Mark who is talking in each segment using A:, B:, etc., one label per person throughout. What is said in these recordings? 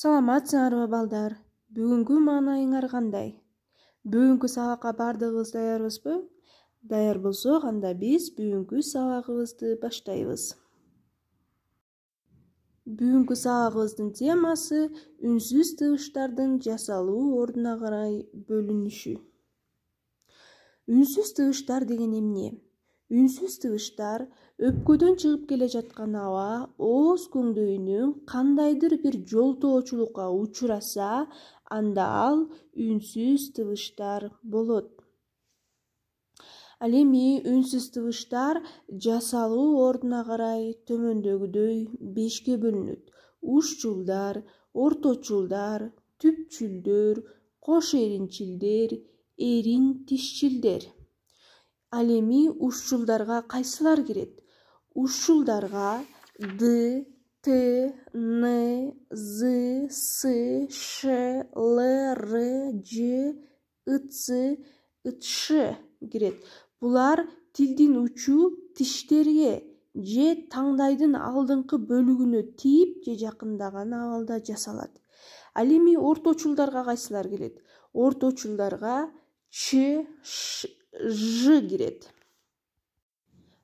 A: Саламатсыңарбы балдар? Бүгүнкү маанайыңар кандай? Бүгүнкү сабакка бардыгыбыз даярбызбы? Даяр болсок, анда биз бүгүнкү сабагыбызды баштайбыз. Бүгүнкү сабагыбыздын темасы үнсүз тыгыштардын жасалуу ордуна карай бөлүнүшү. Үнсүз тыгыштар деген эмне? Үнсүз тыгыштар өпкөдөн чыгып келе жаткан аба ооз көңдөйүнүн кандайдыр бир жолтоочулукка учураса, анда ал үнсүз тыгыштар болот. Ал эми үнсүз тыгыштар жасалуу ордуна карай төмөндөгүдөй 5ке бөлүнөт. Ушчулдар, орточулдар, түпчүлдөр, кош эринчилдер, эрин тишчилдер. Ал эми ушчулдарга кайсылар кирет? Ушчулдарга Д, Т, Н, З, С, Ш, Л, Р, Ж, Ыц, Ытш кирет. Булар тилдин учу тиштерге же таңдайдын алдыңкы бөлүгүнө тийип же жакындаган абалда жасалат. Ал эми орточулдарга кайсылар кирет? Орточулдарга Ч, Ж кирет.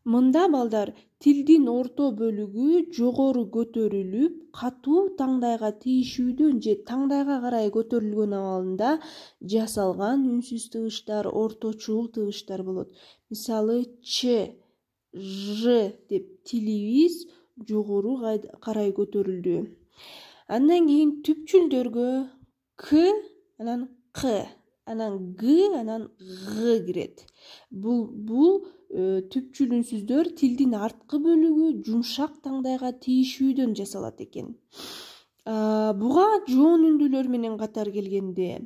A: Мында балдар тилдин орто бөлүгү жогору көтөрүлүп, катуу таңдайга тийишүүдөн же таңдайга карай көтөрүлгөн абалында жасалган үнсүз тыгыштар орточул тыгыштар болот. Мисалы Ч, Ж деп тилибиз жогору карай көтөрүлдү. Андан кийин түпчүлдөргө К, анан К, анан Г, анан Г кирет. Бул түпчүл үнсүздөр тилдин арткы бөлүгү жумшак таңдайга тийишүүдөн жасалат экен. Буга жоон үндүүлөр менен катар келгенде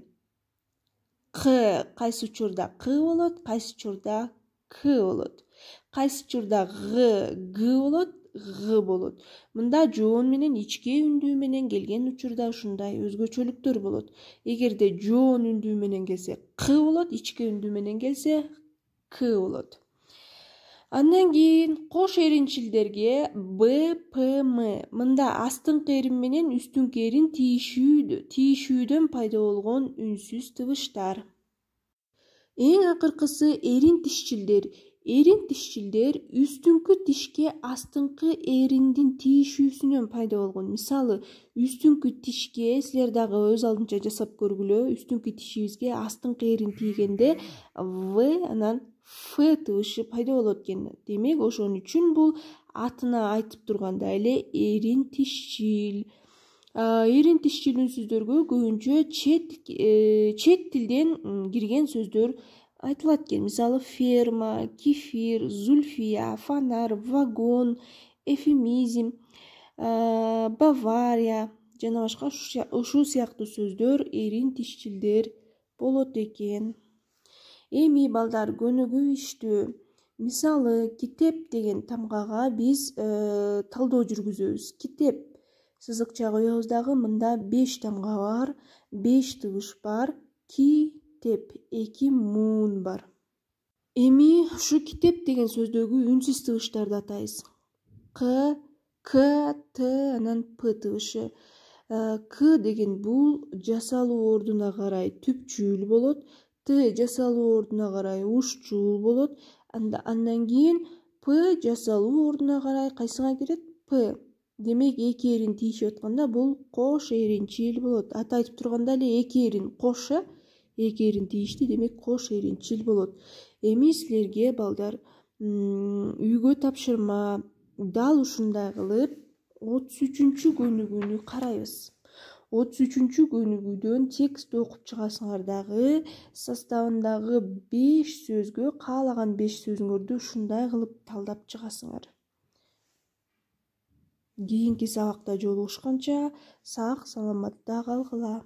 A: К кайсы учурда К болот, кайсы учурда К болот. Кайсы учурда Г болот, Г болот. Мында жоон менен ичке үндүү менен келген учурда ушундай өзгөчөлүктөр болот. Эгерде жоон үндүү менен келсе К болот, ичке үндүү менен келсе К болот. Андан кийин кош эринчилдерге Б, П, М. Мында астыңкы эрин менен үстүңкү эрин тийишүүдөн пайда болгон үнсүз тыгыштар. Эң акыркысы эрин тишчилдер. Эрин тишчилдер үстүңкү тишке астыңкы эриндин тийишүүсүнөн пайда болгон. Мисалы, үстүңкү тишке силер дагы өз алдынча жасап көргүлө. Үстүңкү тишибизге астыңкы эрин тийгенде В, анан Ф тыгышы пайда болот экен. Демек, ошон үчүн бул атына айтып тургандай эле эрин тишчил. Эрин тишчил үнсүздөргө көбүнчө чет тилден кирген сөздөр айтылат экен. Мисалы ферма, кефир, зульфия, фонарь, вагон, эфемизм, Бавария жана башка ушул сыяктуу сөздөр эрин тишчилдер болот экен. Эми балдар көнүгүү иштөө. Мисалы китеп деген тамгага биз талдоо жүргүзөбүз. Китеп сызыкча коебуз дагы, мында 5 тамга бар, 5 тыгыш бар. Китеп 2 муун бар. Эми ушу китеп деген сөздөгү үнсүз тыгыштарды атайбыз. К, Т, анан П тыгышы. К деген бул жасалуу ордуна карай түпчүл болот. Т жасалуу ордуна карай ушчул болот. Андан кийин П жасалуу ордуна карай кайсыга кирет? П. Демек, эки эрин тийишип атканда бул кош эринчил болот. Аты айтып тургандай эле эки эрин кош, эки эрин тийишти, демек кош эринчил болот. Эми силерге балдар үйгө тапшырма дал ушундай кылып 33-чү көнүгүүнү карайбыз. 33-чү көнүгүүдөн текст окуп чыгасыңар дагы, составындагы 5 сөзгө каалаган 5 сөзүңөрдү ушундай кылып талдап чыгасыңар. Кийинки сабакта жолугушканча сак саламатта калгыла.